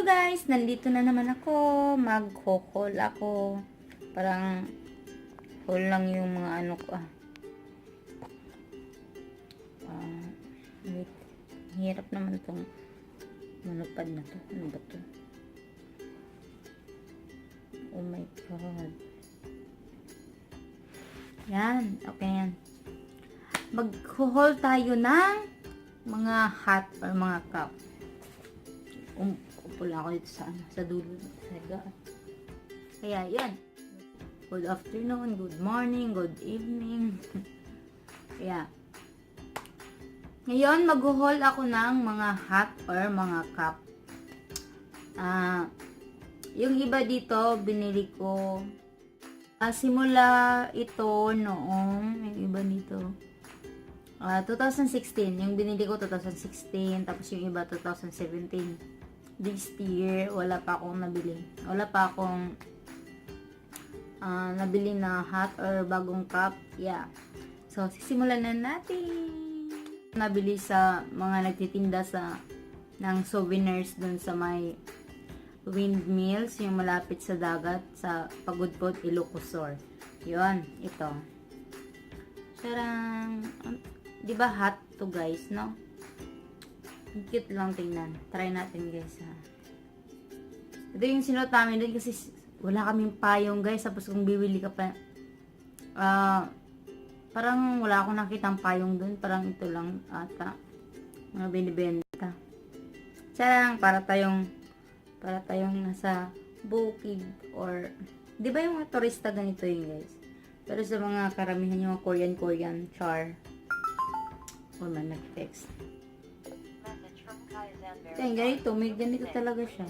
Hello guys! Nandito na naman ako. Mag-haul ako. Parang haul lang yung mga ano ko wait. Hirap naman itong manupad na to. Ano ba to? Oh my god. Yan. Okay yan. Mag-haul tayo ng mga hat or mga cup. Upo lang ako dito sa dulo sa higaan. Kaya yan. Good afternoon, good morning, good evening. Kaya ngayon mag-haul ako ng mga hat or mga cup. Yung iba dito binili ko simula ito noong yung iba dito 2016. Yung binili ko 2016, tapos yung iba 2017. This year, wala pa akong nabili. Wala pa akong nabili na hat or bagong cup. Yeah. So, sisimulan na natin. Nabili sa mga nagtitinda ng souvenirs dun sa may windmills, yung malapit sa dagat, sa Pagudpod, Ilocosur. Yun, ito. Sarang, di ba hat to guys, no? Cute lang tingnan. Try natin guys ha. Ito yung sinuot namin din kasi wala kaming payong guys. Tapos kung bibili ka pa parang wala akong nakitang payong dun. Parang ito lang ata mga binibenta. Sarang para tayong nasa bukid or di ba yung mga turista ganito yun guys. Pero sa mga karamihan yung mga Korean char. Oh man, nag-text. Kaya ganito, may ganito talaga siya.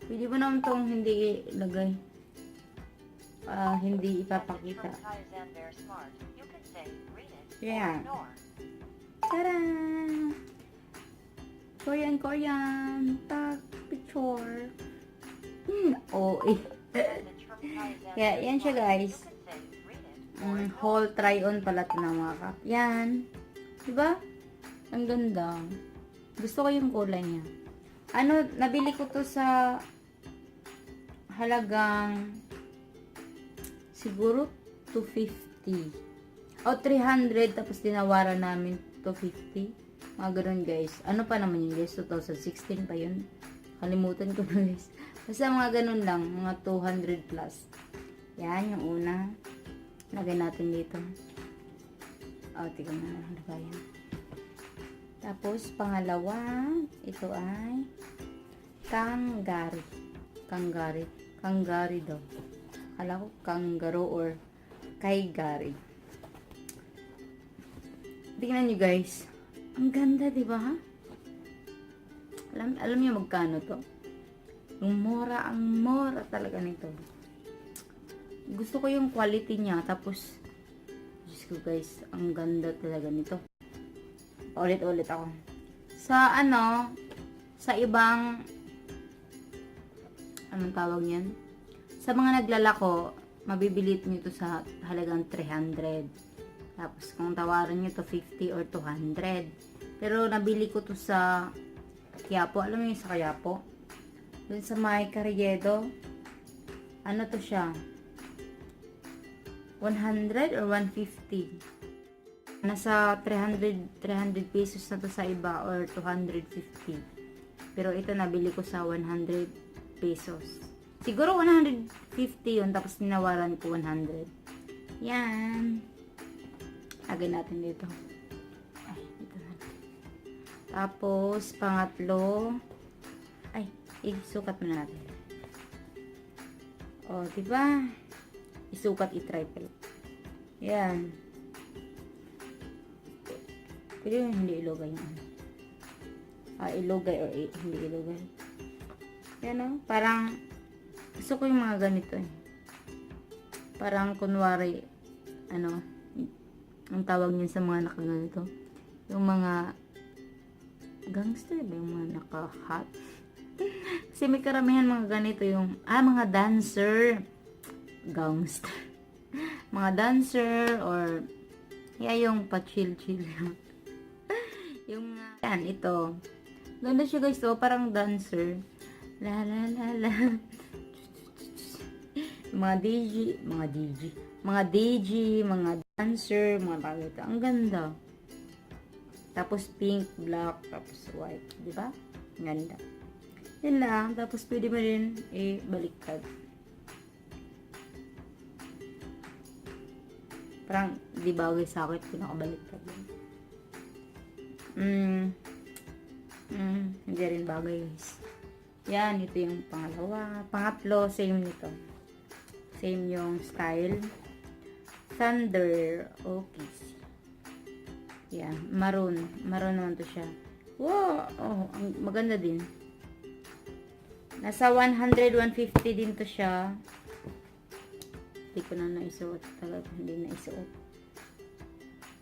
Pwede ba naman itong hindi ilagay? Hindi ipapakita. Yeah. Tara! Korean. Tak, picture. Oh, eh. Kaya, yan siya guys. Haul try-on pala ito ng mga cup. Yan. Diba? Ang ganda. Gusto ko yung kulay niya. Nabili ko to sa halagang siguro 250. O 300 tapos tinawaran namin 250. Mga ganun guys. Ano pa naman yun guys? 2016 pa yun. Kalimutan ko na guys. Basta mga ganun lang. Mga 200 plus. Yan yung una. Lagay natin dito. Tignan na lang lagayan. Tapos, pangalawa, ito ay Kanggari daw. Akala ko kanggaro or kaygari. Tingnan nyo guys. Ang ganda, diba ha? Alam nyo magkano to? Ang mura talaga nito. Gusto ko yung quality niya. Tapos, Diyos ko guys, ang ganda talaga nito. Ulit ako. Sa ibang, anong tawag niyan? Sa mga naglalako, mabibili nyo ito sa halagang 300. Tapos, kung tawaran nyo to 50 or 200. Pero, nabili ko to sa Quiapo. Alam mo yung sa Quiapo? Dun sa may Carriedo. Ano to siya? 100 or 150. Nasa 300 pesos na to sa iba or 250. Pero ito nabili ko sa 100 pesos. Siguro 150 yun, tapos ninawaran ko 100. Yan. Lagay natin dito. Ay, dito na. Tapos, pangatlo. Ay, isukat na natin. O, diba? Isukat, i-triple. Yan. Pwede yung hindi ilugay yung ano. Ilugay or hindi ilugay. Yan o. Parang, gusto ko yung mga ganito eh. Parang, kunwari, ang tawag niyan sa mga nakaganito. Yung mga gangster ba? Yung mga naka-hat. Kasi may karamihan mga ganito yung, mga dancer. Gangster. Mga dancer or, yung pa-chill-chill. Yung, yan, ito. Ganda siya guys, parang dancer. La la la la. Mga DJ, mga dancer, mga tao ito. Ang ganda. Tapos pink, black, tapos white, di ba? Ganda. Yan lang. Tapos pwede mo rin baliktad. Parang di bagay sa akin kung nakabaliktad. Hindi rin bagay, guys. Yan, ito yung pangalawa. Pangatlo, same nito. Same yung style. Thunder. Okay. Yan, maroon. Maroon naman to siya. Wow! Oh, maganda din. Nasa 100, 150 din to siya. Hindi ko na naisuot. Talaga, hindi naisuot.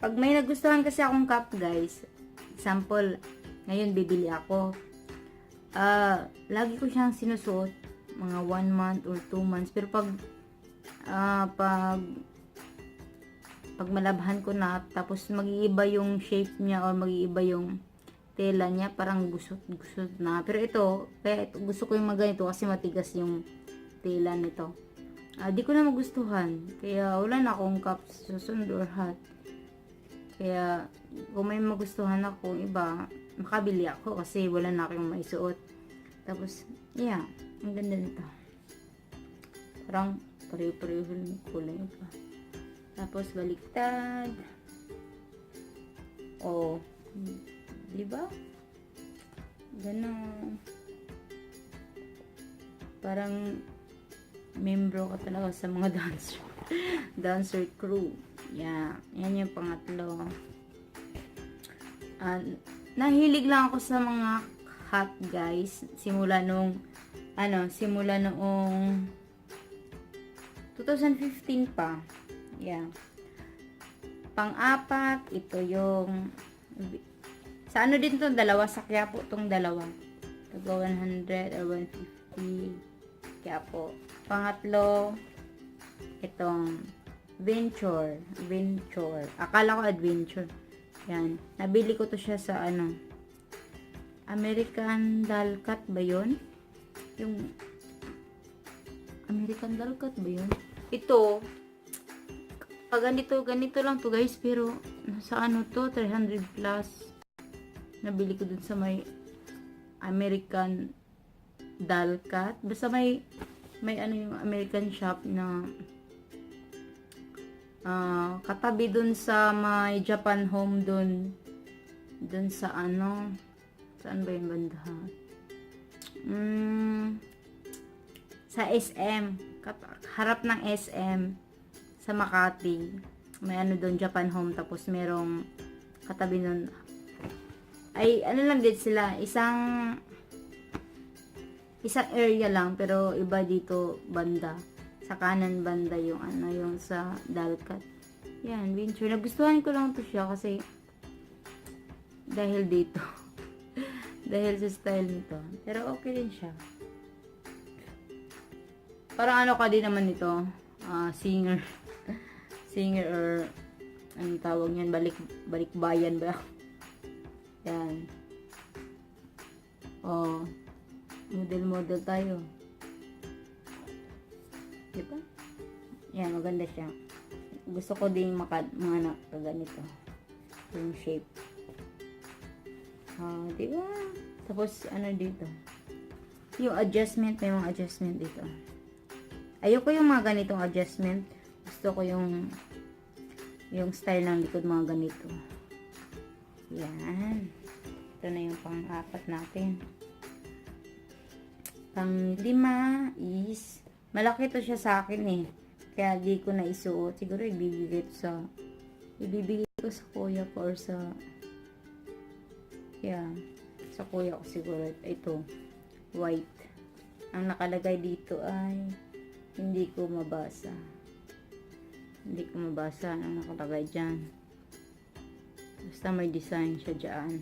Pag may nagustuhan kasi akong cup, guys. Example, ngayon bibili ako. Lagi ko siyang sinusuot. Mga 1 month or 2 months. Pero pag malabhan ko na, tapos mag-iiba yung shape niya or mag-iiba yung tela niya, parang gusot na. Pero ito, kaya gusto ko yung ganito kasi matigas yung tela nito. Di ko na magustuhan. Kaya wala na akong cups susunod or hat. Kaya kung may magustuhan akong iba, makabili ako kasi wala na akong maisuot. Tapos, yeah, ang ganda nito. Parang pareho-pareho yung kulay ito. Tapos baliktad. Oh, di ba? Ganon. Parang membro ka talaga sa mga dancer. Dancer crew. Yeah, yan yung pangatlo. Nahilig lang ako sa mga hat, guys. Simula noong 2015 pa. Yeah. Pang-apat, ito yung sa ano din to, dalawa sa Quiapo tong dalawa. Taga 100 or 150 Quiapo. Pangatlo, itong Venture. Akala ko adventure. Yan. Nabili ko to siya sa American Dalkat ba yun? Yung American Dalkat ba yun? Ito, ganito lang to, guys, pero nasa to, 300 plus. Nabili ko dun sa may American Dalkat. Basta may yung American shop na katabi dun sa may Japan Home dun sa saan ba yung banda? Sa SM, harap ng SM sa Makati. May doon, Japan Home, tapos merong katabi nun ay lang din sila, isang area lang, pero iba dito banda. Sa kanan banda yung yung sa Dalkat. Yan, Venture. Nagustuhan ko lang to siya kasi dahil dito. Dahil sa style nito. Pero okay din siya. Parang ka din naman nito. Singer. Singer or anong tawag niyan? Balikbayan ba? Yan. Oh. Model tayo. Diba? Yan, maganda siya. Gusto ko din mga ganito. Yung shape. Diba? Tapos, dito. Yung adjustment, may mga adjustment dito. Ayoko yung mga ganitong adjustment. Gusto ko yung style ng likod, mga ganito. Yan. Ito na yung pang-apat natin. Pang-lima is malaki to siya sa akin kaya di ko na isuot. Siguro ibibigay ko sa kuya ko or sa sa kuya ko siguro. Ito white. Ang nakalagay dito ay hindi ko mabasa ang nakalagay dyan. Basta may design siya dyan.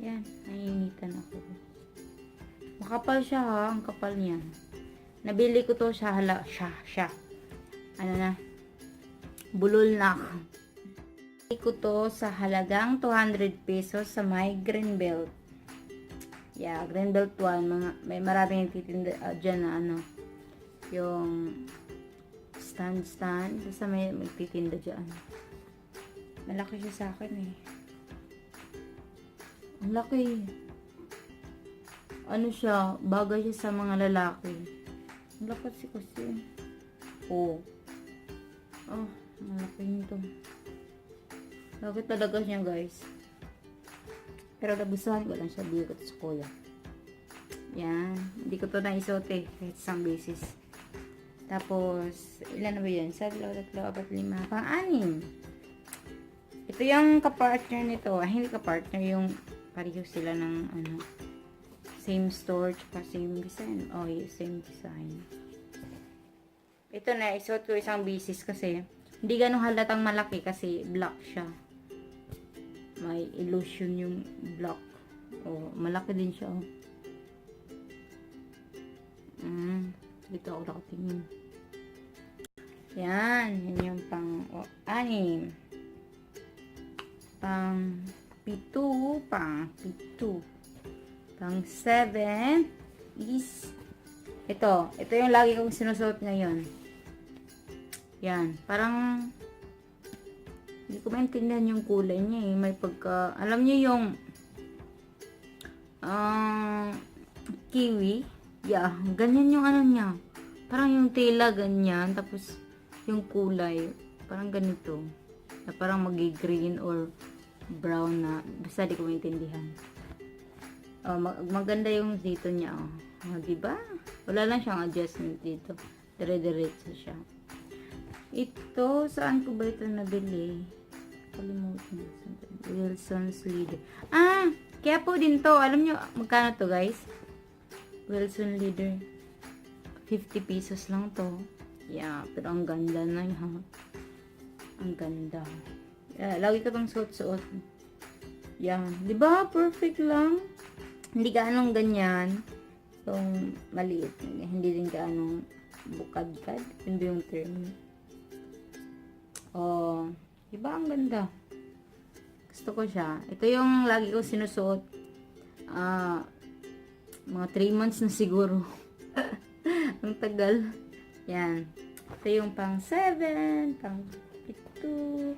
Yan, naiinitan ako. Makapal siya ang kapal niya. Nabili ko to siya. Bulol na ako. Nabili ko to sa halagang 200 pesos sa my green belt. Yeah, green belt 1. May maraming nagtitinda dyan na ano, yung stand. Basta may magtitinda dyan. Malaki siya sa akin eh. Ang laki. Ano siya, bagay siya sa mga lalaki. Ang laki kasi. Oh. Oh, malaki nito. Laki talaga siya, guys. Pero nagustuhan ko lang siya. Bigay ko ito sa kuya. Yan. Hindi ko ito naisuot eh. Kahit isang beses. Tapos, ilan na ba yun? 1, 2, 3, 4, 5, pang-6. Ito yung kapartner nito. Hindi kapartner. Yung pareho sila ng ano, same store, tsaka same design. Oh, same design. Ito na, isuot ko isang beses kasi hindi ganun halatang malaki kasi black siya. May illusion yung black. Oh, malaki din siya. Oh. Dito ako nakatingin. Yan. Yan yung pang-6. Pang-7. Pang-7 is ito. Ito yung lagi kong sinusuot ngayon. Yan. Parang hindi ko maintindihan yung kulay niya eh. May pagka, alam niyo yung kiwi. Yeah, ganyan yung ano niya. Parang yung tela ganyan. Tapos yung kulay parang ganito. Na parang magi-green or brown na. Basta di ko maintindihan. Oh, maganda yung dito niya. Oh, diba? Wala lang siyang adjustment dito. Dire-diretso siya. Ito, saan ko ba ito nabili? Kalimutan. Wilson's Leader. Ah! Quiapo din to. Alam nyo, magkano to guys? Wilson Leader. 50 pesos lang to. Yeah, pero ang ganda na yun. Ang ganda. Lagi ko tong suot-suot. Yan. Diba? Perfect lang. Hindi gaanong ganyan. Yung maliit. Hindi din gaanong bukad-kad. Yun ba yung term? Oh. Diba? Ang ganda. Gusto ko siya. Ito yung lagi ko sinusuot. Mga 3 months na siguro. Ang tagal. Yan. Ito yung pang 7, pang 2,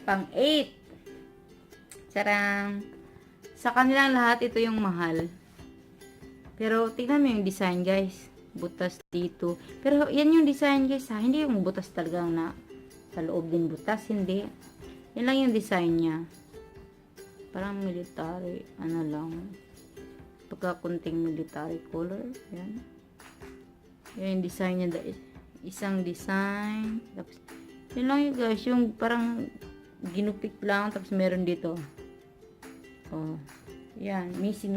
pang 8. Sarang. Sa kanilang lahat, ito yung mahal. Pero, tingnan mo yung design, guys. Butas dito. Pero, yan yung design, guys, ha. Hindi yung butas talaga na sa loob din butas. Hindi. Yan lang yung design niya. Parang military. Ano lang. Pagkakunting military color. Yan. Yan yung design niya. Isang design. Tapos, yun lang yung, guys. Yung parang ginupik lang. Tapos, meron dito. Oh, yan, misi.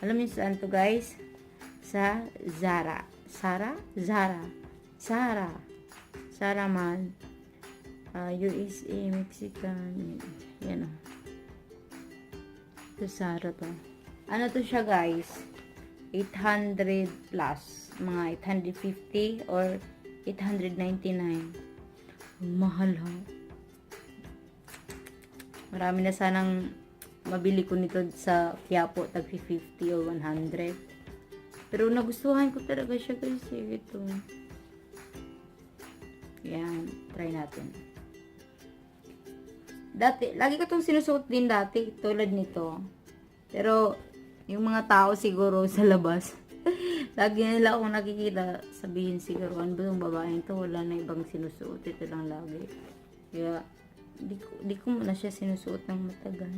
Alam niyo saan to guys? Sa Zara. Zara man. USA, Mexican. Yan o. Ito Zara to. Ano to siya guys? 800 plus. Mga 850 or 899. Mahal ha. Marami na sanang mabili ko nito sa Quiapo, tag 50 o 100. Pero nagustuhan ko talaga siya guys. Ito. Yan. Try natin. Dati, lagi ko itong sinusuot din dati. Tulad nito. Pero, yung mga tao siguro sa labas. Lagi nila akong nakikita. Sabihin siguro, ano ba yung babaeng to? Wala na ibang sinusuot. Ito lang lagi. Kaya, di ko muna siya sinusuot ng matagal.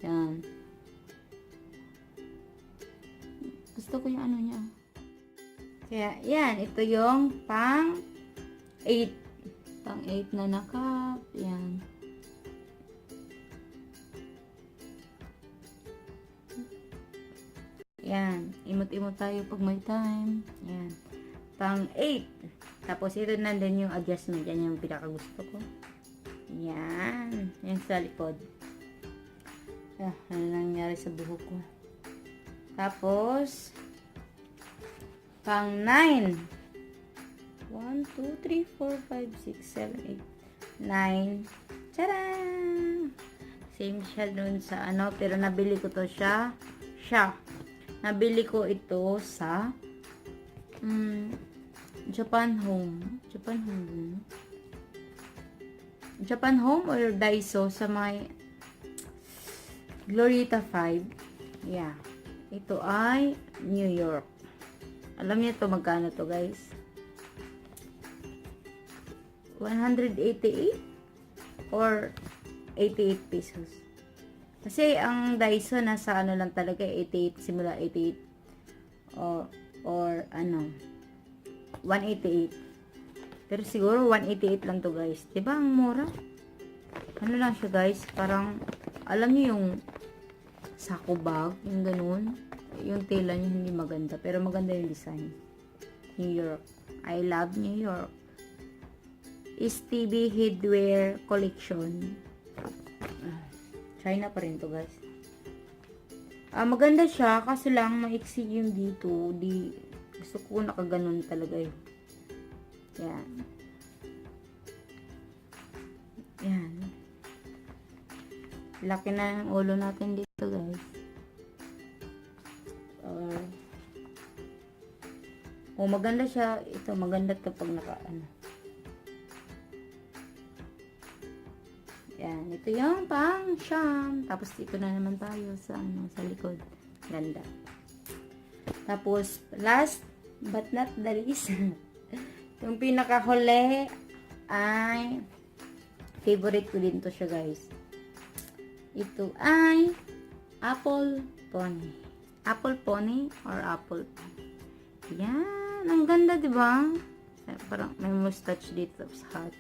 Yan. Gusto ko yung ano niya. Kaya, yan. Ito yung pang 8. Pang 8 na nakap. Yan. Yan. Imot-imot tayo pag may time. Yan. Pang 8. Tapos, ito nandun yung adjustment. Yan yung pinakagusto ko. Yan. Yan sa likod. Ano nangyari sa buhok ko. Tapos, pang 9. 1, 2, 3, 4, 5, 6, 7, 8, 9. Tcharam! Same siya dun sa ano. Pero nabili ko to siya. siya. Nabili ko ito sa Japan Home or Daiso sa may Glorieta 5. Yeah. Ito ay New York. Alam niyo to magkano to, guys? 188 or 88 pesos. Kasi ang Daiso nasa ano lang talaga 88, simula 88 or ano 188. Pero siguro 188 lang to, guys. 'Di ba ang mura? Ano lang siya, guys? Parang alam niyo yung sako bag, yung ganun. Yung tela niya hindi maganda, pero maganda yung design. New York. I love New York. STB Headwear Collection. China pa rin to, guys. Maganda siya, kasi lang maiksi yung dito. Gusto ko nakaganon talaga yun. Yan. Yan. Laki na yung ulo natin dito, guys. Maganda siya. Ito, maganda to pag Yan, ito yung pang siyam. Tapos dito na naman tayo sa sa likod. Ganda. Tapos last but not the least, yung pinakahuli ay favorite ko din to siya, guys. Ito ay Apple Pony. Apple Pony or Apple Pony. Yan, ang ganda, 'di ba? Parang may mustache dito sa hat.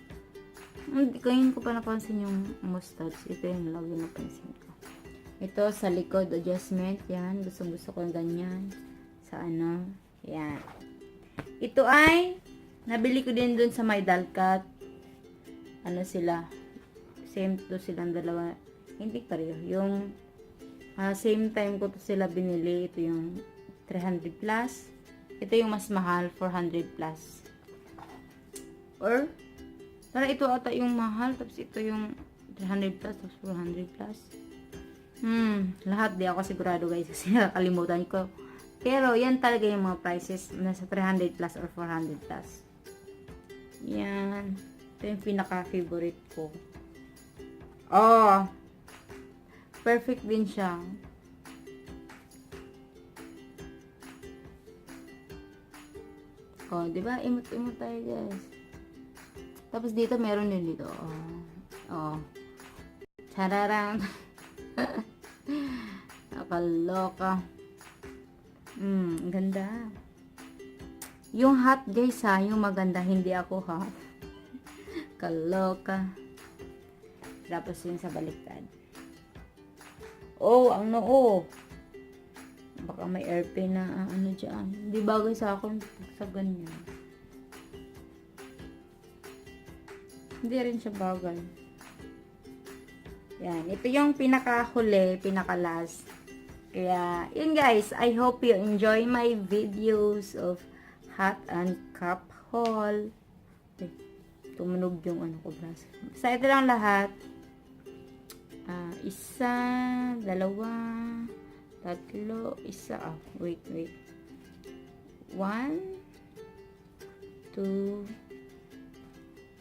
Hindi ko pa napansin yung mustache. Ito yung lagi napansin ko. Ito sa likod, adjustment. Yan. Gusto ko yung ganyan. Sa ano. Yan. Ito ay nabili ko din dun sa may Dalcat. Ano sila. Same to silang dalawa. Hindi pareho. Yung same time ko to sila binili. Ito yung 300 plus. Ito yung mas mahal. 400 plus. Or para ito ata yung mahal, tapos ito yung 300 plus, tapos 400 plus. Lahat di ako sigurado, guys, kasi nakalimutan ko. Pero yan talaga yung mga prices, nasa 300 plus or 400 plus. Yan. Ito yung pinaka-favorite ko. Perfect din siya. Diba? Imot-imot tayo, guys. Tapos dito meron din dito. Chararang. Nakaloka. Ganda. Yung hat, guys, yung maganda, hindi ako hat. Kaloka. Tapos yung sa baliktad. Ang noo. Baka may airplane na ano dyan. Hindi bagay sa akin sa ganyan. Hindi rin siya bagay. Yan. Ito yung pinakahuli, pinaka-last. Kaya, yun, guys. I hope you enjoy my videos of hat and cup haul. Tumunog yung ano ko, braso. Sa ito lang lahat. Isa, dalawa, tatlo, isa. Wait. 1, 2,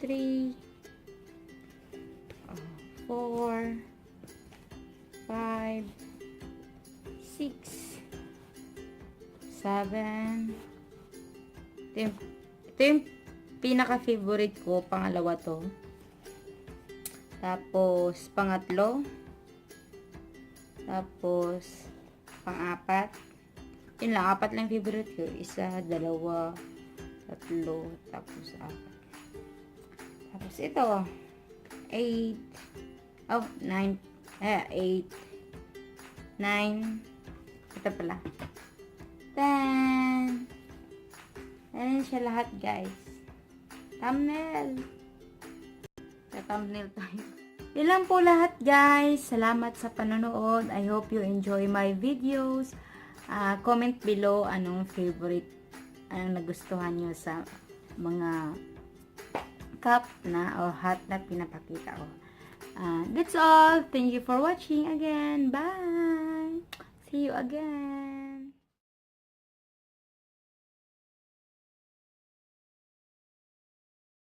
3, 4, 5, 6, 7. Ito yung pinaka-favorite ko. Pangalawa to. Tapos, pangatlo. Tapos, pang-apat. Yun lang. 4 lang favorite ko. Isa, dalawa, tatlo, tapos 4. Tapos, ito. 8. 9. 8. 9. Ito pala. 10. Ayan siya lahat, guys. Thumbnail. Thumbnail tayo. Yun lang po lahat, guys. Salamat sa panonood. I hope you enjoy my videos. Comment below anong favorite, anong nagustuhan nyo sa mga cup na o hat na pinapakita ko. That's all. Thank you for watching again. Bye! See you again.